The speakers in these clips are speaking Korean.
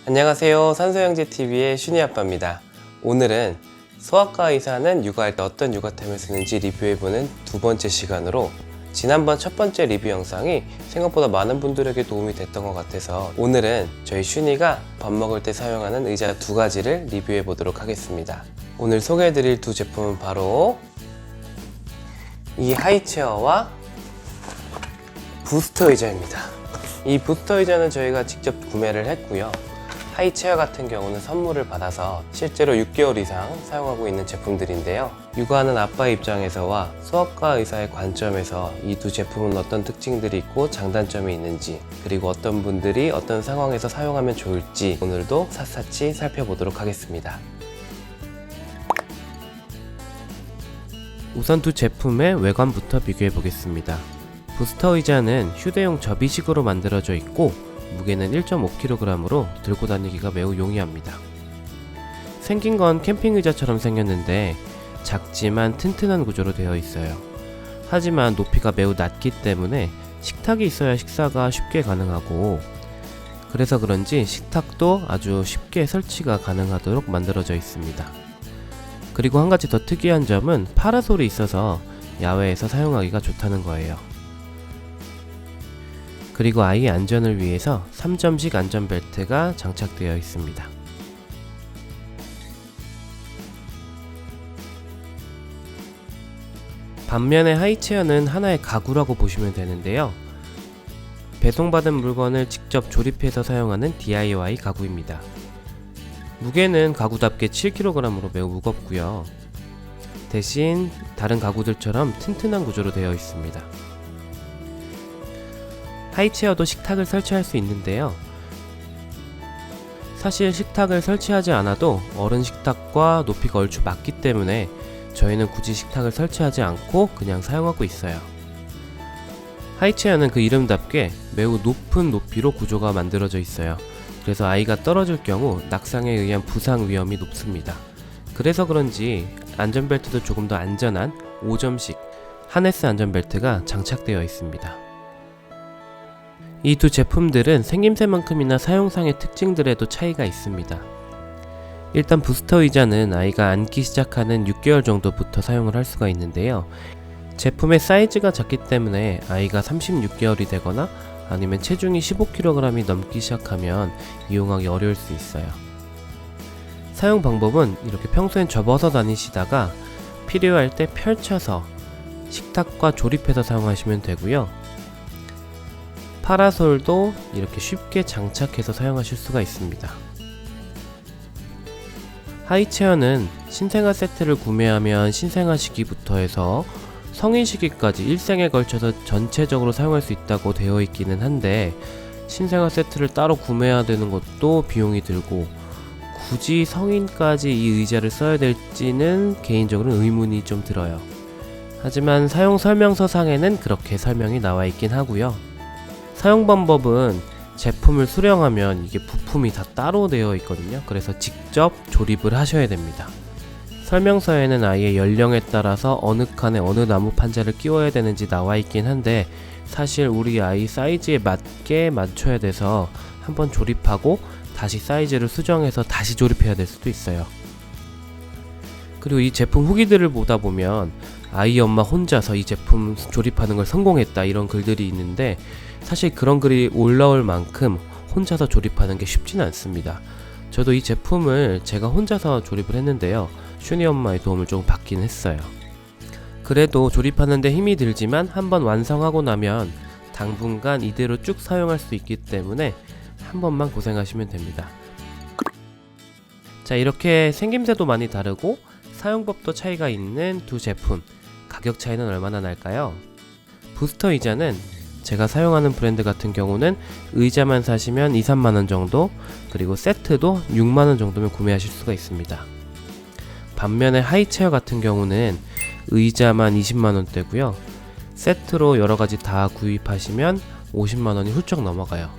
안녕하세요. 산소형제TV의 슈니 아빠입니다. 오늘은 소아과 의사는 육아할 때 어떤 육아템을 쓰는지 리뷰해보는 두 번째 시간으로 지난번 첫 번째 리뷰 영상이 생각보다 많은 분들에게 도움이 됐던 것 같아서 오늘은 저희 슈니가 밥 먹을 때 사용하는 의자 두 가지를 리뷰해보도록 하겠습니다. 오늘 소개해드릴 두 제품은 바로 이 하이체어와 부스터 의자입니다. 이 부스터 의자는 저희가 직접 구매를 했고요. 하이체어 같은 경우는 선물을 받아서 실제로 6개월 이상 사용하고 있는 제품들인데요. 육아하는 아빠의 입장에서와 소아과 의사의 관점에서 이 두 제품은 어떤 특징들이 있고 장단점이 있는지, 그리고 어떤 분들이 어떤 상황에서 사용하면 좋을지 오늘도 샅샅이 살펴보도록 하겠습니다. 우선 두 제품의 외관부터 비교해 보겠습니다. 부스터 의자는 휴대용 접이식으로 만들어져 있고 무게는 1.5kg으로 들고 다니기가 매우 용이합니다. 생긴 건 캠핑 의자처럼 생겼는데 작지만 튼튼한 구조로 되어 있어요. 하지만 높이가 매우 낮기 때문에 식탁이 있어야 식사가 쉽게 가능하고, 그래서 그런지 식탁도 아주 쉽게 설치가 가능하도록 만들어져 있습니다. 그리고 한 가지 더 특이한 점은 파라솔이 있어서 야외에서 사용하기가 좋다는 거예요. 그리고 아이의 안전을 위해서 3점식 안전벨트가 장착되어 있습니다. 반면에 하이체어는 하나의 가구라고 보시면 되는데요. 배송받은 물건을 직접 조립해서 사용하는 DIY 가구입니다. 무게는 가구답게 7kg으로 매우 무겁고요. 대신 다른 가구들처럼 튼튼한 구조로 되어 있습니다. 하이체어도 식탁을 설치할 수 있는데요. 사실 식탁을 설치하지 않아도 어른 식탁과 높이가 얼추 맞기 때문에 저희는 굳이 식탁을 설치하지 않고 그냥 사용하고 있어요. 하이체어는 그 이름답게 매우 높은 높이로 구조가 만들어져 있어요. 그래서 아이가 떨어질 경우 낙상에 의한 부상 위험이 높습니다. 그래서 그런지 안전벨트도 조금 더 안전한 5점식 하네스 안전벨트가 장착되어 있습니다. 이 두 제품들은 생김새만큼이나 사용상의 특징들에도 차이가 있습니다. 일단 부스터 의자는 아이가 앉기 시작하는 6개월 정도부터 사용을 할 수가 있는데요. 제품의 사이즈가 작기 때문에 아이가 36개월이 되거나 아니면 체중이 15kg이 넘기 시작하면 이용하기 어려울 수 있어요. 사용 방법은 이렇게 평소엔 접어서 다니시다가 필요할 때 펼쳐서 식탁과 조립해서 사용하시면 되고요. 파라솔도 이렇게 쉽게 장착해서 사용하실 수가 있습니다. 하이체어는 신생아 세트를 구매하면 신생아 시기부터 해서 성인 시기까지 일생에 걸쳐서 전체적으로 사용할 수 있다고 되어 있기는 한데, 신생아 세트를 따로 구매해야 되는 것도 비용이 들고 굳이 성인까지 이 의자를 써야 될지는 개인적으로 의문이 좀 들어요. 하지만 사용 설명서 상에는 그렇게 설명이 나와 있긴 하고요. 사용 방법은 제품을 수령하면 이게 부품이 다 따로 되어 있거든요. 그래서 직접 조립을 하셔야 됩니다. 설명서에는 아이의 연령에 따라서 어느 칸에 어느 나무 판자를 끼워야 되는지 나와 있긴 한데, 사실 우리 아이 사이즈에 맞게 맞춰야 돼서 한번 조립하고 다시 사이즈를 수정해서 다시 조립해야 될 수도 있어요. 그리고 이 제품 후기들을 보다 보면 아이 엄마 혼자서 이 제품 조립하는 걸 성공했다 이런 글들이 있는데, 사실 그런 글이 올라올 만큼 혼자서 조립하는 게 쉽지는 않습니다. 저도 이 제품을 제가 혼자서 조립을 했는데요. 슈니 엄마의 도움을 좀 받긴 했어요. 그래도 조립하는데 힘이 들지만 한번 완성하고 나면 당분간 이대로 쭉 사용할 수 있기 때문에 한 번만 고생하시면 됩니다. 자, 이렇게 생김새도 많이 다르고 사용법도 차이가 있는 두 제품, 가격 차이는 얼마나 날까요? 부스터 의자는 제가 사용하는 브랜드 같은 경우는 의자만 사시면 2~3만원 정도, 그리고 세트도 6만원 정도면 구매하실 수가 있습니다. 반면에 하이체어 같은 경우는 의자만 20만원대고요. 세트로 여러가지 다 구입하시면 50만원이 훌쩍 넘어가요.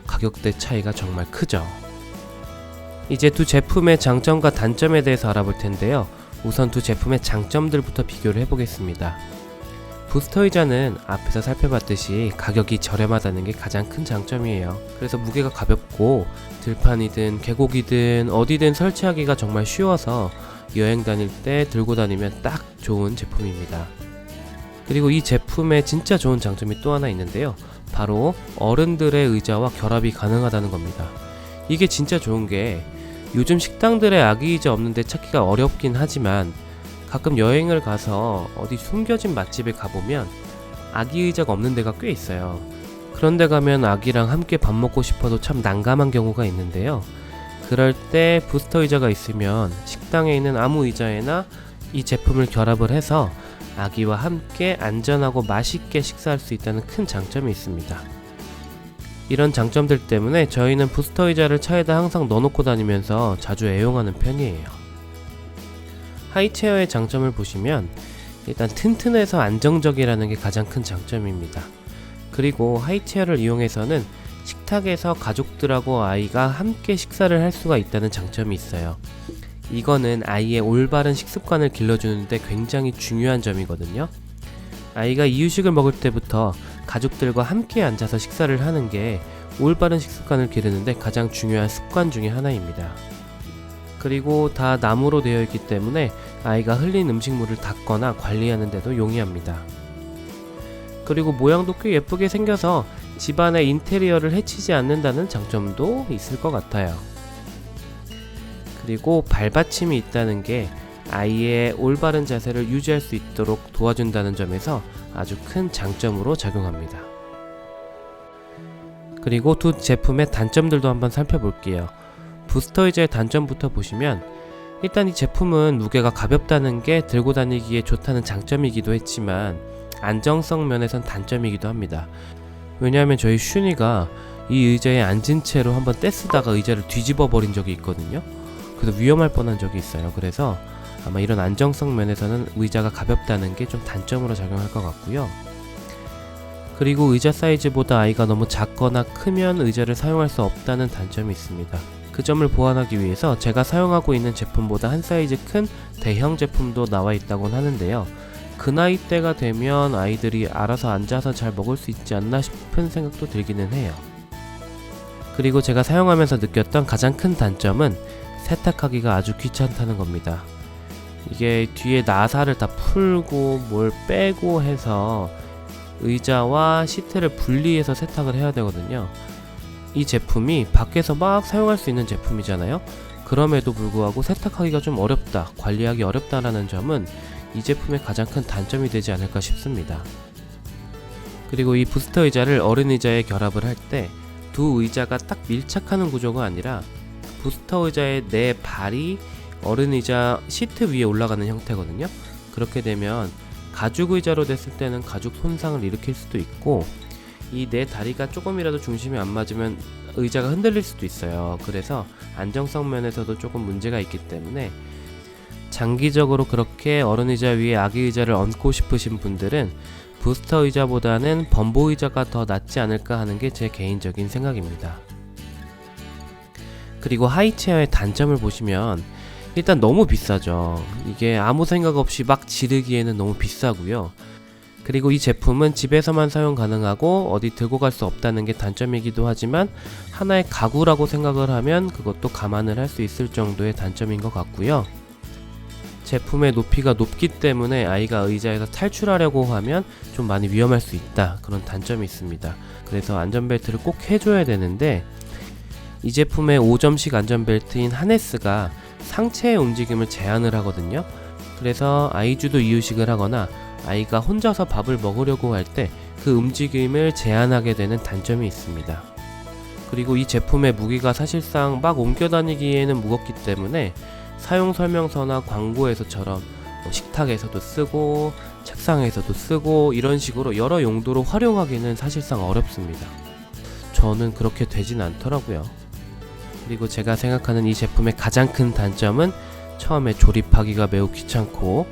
가격대 차이가 정말 크죠. 이제 두 제품의 장점과 단점에 대해서 알아볼 텐데요. 우선 두 제품의 장점들부터 비교를 해보겠습니다. 부스터 의자는 앞에서 살펴봤듯이 가격이 저렴하다는 게 가장 큰 장점이에요. 그래서 무게가 가볍고 들판이든 계곡이든 어디든 설치하기가 정말 쉬워서 여행 다닐 때 들고 다니면 딱 좋은 제품입니다. 그리고 이 제품의 진짜 좋은 장점이 또 하나 있는데요. 바로 어른들의 의자와 결합이 가능하다는 겁니다. 이게 진짜 좋은 게 요즘 식당들의 아기 의자 없는데 찾기가 어렵긴 하지만 가끔 여행을 가서 어디 숨겨진 맛집에 가보면 아기 의자가 없는 데가 꽤 있어요. 그런데 가면 아기랑 함께 밥 먹고 싶어도 참 난감한 경우가 있는데요. 그럴 때 부스터 의자가 있으면 식당에 있는 아무 의자에나 이 제품을 결합을 해서 아기와 함께 안전하고 맛있게 식사할 수 있다는 큰 장점이 있습니다. 이런 장점들 때문에 저희는 부스터 의자를 차에다 항상 넣어놓고 다니면서 자주 애용하는 편이에요. 하이체어의 장점을 보시면 일단 튼튼해서 안정적이라는 게 가장 큰 장점입니다. 그리고 하이체어를 이용해서는 식탁에서 가족들하고 아이가 함께 식사를 할 수가 있다는 장점이 있어요. 이거는 아이의 올바른 식습관을 길러주는데 굉장히 중요한 점이거든요. 아이가 이유식을 먹을 때부터 가족들과 함께 앉아서 식사를 하는 게 올바른 식습관을 기르는데 가장 중요한 습관 중에 하나입니다. 그리고 다 나무로 되어 있기 때문에 아이가 흘린 음식물을 닦거나 관리하는 데도 용이합니다. 그리고 모양도 꽤 예쁘게 생겨서 집안의 인테리어를 해치지 않는다는 장점도 있을 것 같아요. 그리고 발받침이 있다는 게 아이의 올바른 자세를 유지할 수 있도록 도와준다는 점에서 아주 큰 장점으로 작용합니다. 그리고 두 제품의 단점들도 한번 살펴볼게요. 부스터 의자의 단점부터 보시면 일단 이 제품은 무게가 가볍다는 게 들고 다니기에 좋다는 장점이기도 했지만 안정성 면에선 단점이기도 합니다. 왜냐하면 저희 슌이가 이 의자에 앉은 채로 한번 떼쓰다가 의자를 뒤집어 버린 적이 있거든요. 그래서 위험할 뻔한 적이 있어요. 그래서 아마 이런 안정성 면에서는 의자가 가볍다는 게 좀 단점으로 작용할 것 같고요. 그리고 의자 사이즈보다 아이가 너무 작거나 크면 의자를 사용할 수 없다는 단점이 있습니다. 그 점을 보완하기 위해서 제가 사용하고 있는 제품보다 한 사이즈 큰 대형 제품도 나와 있다곤 하는데요. 그 나이대가 되면 아이들이 알아서 앉아서 잘 먹을 수 있지 않나 싶은 생각도 들기는 해요. 그리고 제가 사용하면서 느꼈던 가장 큰 단점은 세탁하기가 아주 귀찮다는 겁니다. 이게 뒤에 나사를 다 풀고 뭘 빼고 해서 의자와 시트를 분리해서 세탁을 해야 되거든요. 이 제품이 밖에서 막 사용할 수 있는 제품이잖아요. 그럼에도 불구하고 세탁하기가 좀 어렵다, 관리하기 어렵다라는 점은 이 제품의 가장 큰 단점이 되지 않을까 싶습니다. 그리고 이 부스터 의자를 어른 의자에 결합을 할 때 두 의자가 딱 밀착하는 구조가 아니라 부스터 의자의 내 발이 어른 의자 시트 위에 올라가는 형태거든요. 그렇게 되면 가죽 의자로 됐을 때는 가죽 손상을 일으킬 수도 있고 이 내 다리가 조금이라도 중심이 안 맞으면 의자가 흔들릴 수도 있어요. 그래서 안정성 면에서도 조금 문제가 있기 때문에 장기적으로 그렇게 어른 의자 위에 아기 의자를 얹고 싶으신 분들은 부스터 의자보다는 범보 의자가 더 낫지 않을까 하는 게 제 개인적인 생각입니다. 그리고 하이체어의 단점을 보시면 일단 너무 비싸죠. 이게 아무 생각 없이 막 지르기에는 너무 비싸고요. 그리고 이 제품은 집에서만 사용 가능하고 어디 들고 갈 수 없다는 게 단점이기도 하지만 하나의 가구라고 생각을 하면 그것도 감안을 할 수 있을 정도의 단점인 것 같고요. 제품의 높이가 높기 때문에 아이가 의자에서 탈출하려고 하면 좀 많이 위험할 수 있다, 그런 단점이 있습니다. 그래서 안전벨트를 꼭 해줘야 되는데 이 제품의 5점식 안전벨트인 하네스가 상체의 움직임을 제한을 하거든요. 그래서 아이주도 이유식을 하거나 아이가 혼자서 밥을 먹으려고 할 때 그 움직임을 제한하게 되는 단점이 있습니다. 그리고 이 제품의 무게가 사실상 막 옮겨 다니기에는 무겁기 때문에 사용 설명서나 광고에서처럼 식탁에서도 쓰고 책상에서도 쓰고 이런 식으로 여러 용도로 활용하기는 사실상 어렵습니다. 저는 그렇게 되진 않더라고요. 그리고 제가 생각하는 이 제품의 가장 큰 단점은 처음에 조립하기가 매우 귀찮고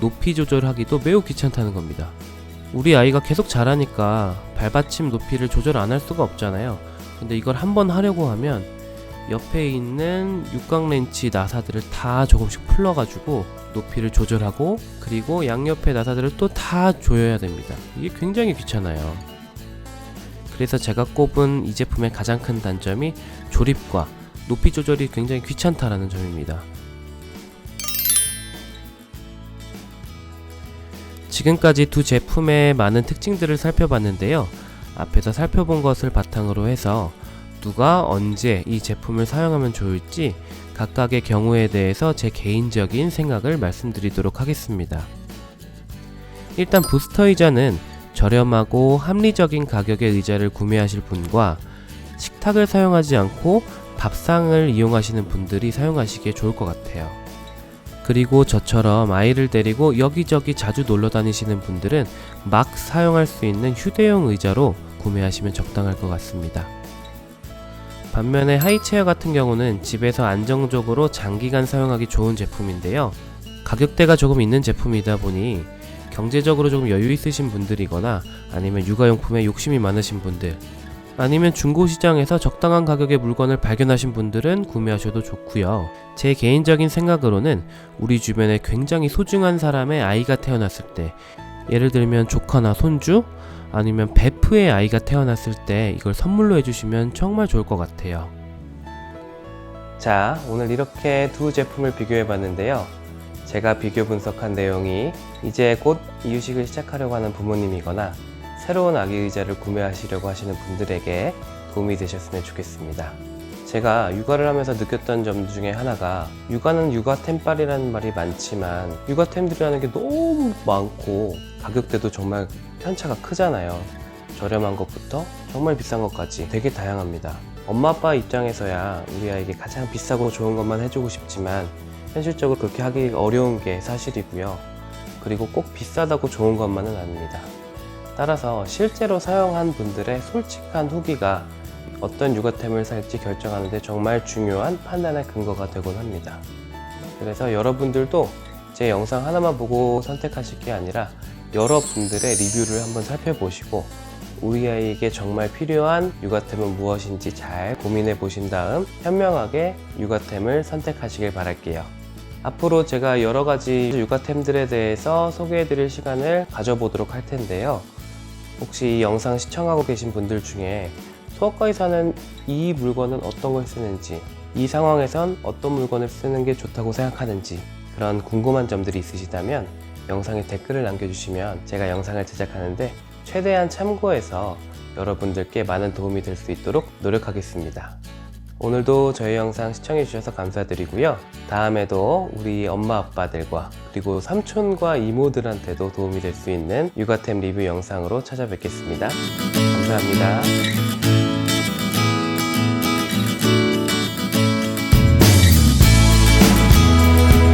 높이 조절하기도 매우 귀찮다는 겁니다. 우리 아이가 계속 자라니까 발받침 높이를 조절 안 할 수가 없잖아요. 근데 이걸 한번 하려고 하면 옆에 있는 육각 렌치 나사들을 다 조금씩 풀러가지고 높이를 조절하고, 그리고 양옆의 나사들을 또 다 조여야 됩니다. 이게 굉장히 귀찮아요. 그래서 제가 꼽은 이 제품의 가장 큰 단점이 조립과 높이 조절이 굉장히 귀찮다라는 점입니다. 지금까지 두 제품의 많은 특징들을 살펴봤는데요. 앞에서 살펴본 것을 바탕으로 해서 누가 언제 이 제품을 사용하면 좋을지 각각의 경우에 대해서 제 개인적인 생각을 말씀드리도록 하겠습니다. 일단 부스터 의자는 저렴하고 합리적인 가격의 의자를 구매하실 분과 식탁을 사용하지 않고 밥상을 이용하시는 분들이 사용하시기에 좋을 것 같아요. 그리고 저처럼 아이를 데리고 여기저기 자주 놀러 다니시는 분들은 막 사용할 수 있는 휴대용 의자로 구매하시면 적당할 것 같습니다. 반면에 하이체어 같은 경우는 집에서 안정적으로 장기간 사용하기 좋은 제품인데요. 가격대가 조금 있는 제품이다 보니 경제적으로 조금 여유 있으신 분들이거나 아니면 육아용품에 욕심이 많으신 분들, 아니면 중고시장에서 적당한 가격의 물건을 발견하신 분들은 구매하셔도 좋고요. 제 개인적인 생각으로는 우리 주변에 굉장히 소중한 사람의 아이가 태어났을 때, 예를 들면 조카나 손주, 아니면 베프의 아이가 태어났을 때 이걸 선물로 해주시면 정말 좋을 것 같아요. 자, 오늘 이렇게 두 제품을 비교해 봤는데요. 제가 비교 분석한 내용이 이제 곧 이유식을 시작하려고 하는 부모님이거나 새로운 아기 의자를 구매하시려고 하시는 분들에게 도움이 되셨으면 좋겠습니다. 제가 육아를 하면서 느꼈던 점 중에 하나가, 육아는 육아템빨이라는 말이 많지만 육아템들이라는 게 너무 많고 가격대도 정말 편차가 크잖아요. 저렴한 것부터 정말 비싼 것까지 되게 다양합니다. 엄마 아빠 입장에서야 우리 아이에게 가장 비싸고 좋은 것만 해주고 싶지만 현실적으로 그렇게 하기 어려운 게 사실이고요. 그리고 꼭 비싸다고 좋은 것만은 아닙니다. 따라서 실제로 사용한 분들의 솔직한 후기가 어떤 육아템을 살지 결정하는데 정말 중요한 판단의 근거가 되곤 합니다. 그래서 여러분들도 제 영상 하나만 보고 선택하실 게 아니라 여러분들의 리뷰를 한번 살펴보시고 우리 아이에게 정말 필요한 육아템은 무엇인지 잘 고민해 보신 다음 현명하게 육아템을 선택하시길 바랄게요. 앞으로 제가 여러 가지 육아템들에 대해서 소개해 드릴 시간을 가져보도록 할 텐데요. 혹시 이 영상 시청하고 계신 분들 중에 소아과 의사는 이 물건은 어떤 걸 쓰는지, 이 상황에선 어떤 물건을 쓰는 게 좋다고 생각하는지, 그런 궁금한 점들이 있으시다면 영상에 댓글을 남겨주시면 제가 영상을 제작하는데 최대한 참고해서 여러분들께 많은 도움이 될 수 있도록 노력하겠습니다. 오늘도 저희 영상 시청해주셔서 감사드리고요. 다음에도 우리 엄마 아빠들과 그리고 삼촌과 이모들한테도 도움이 될 수 있는 육아템 리뷰 영상으로 찾아뵙겠습니다. 감사합니다.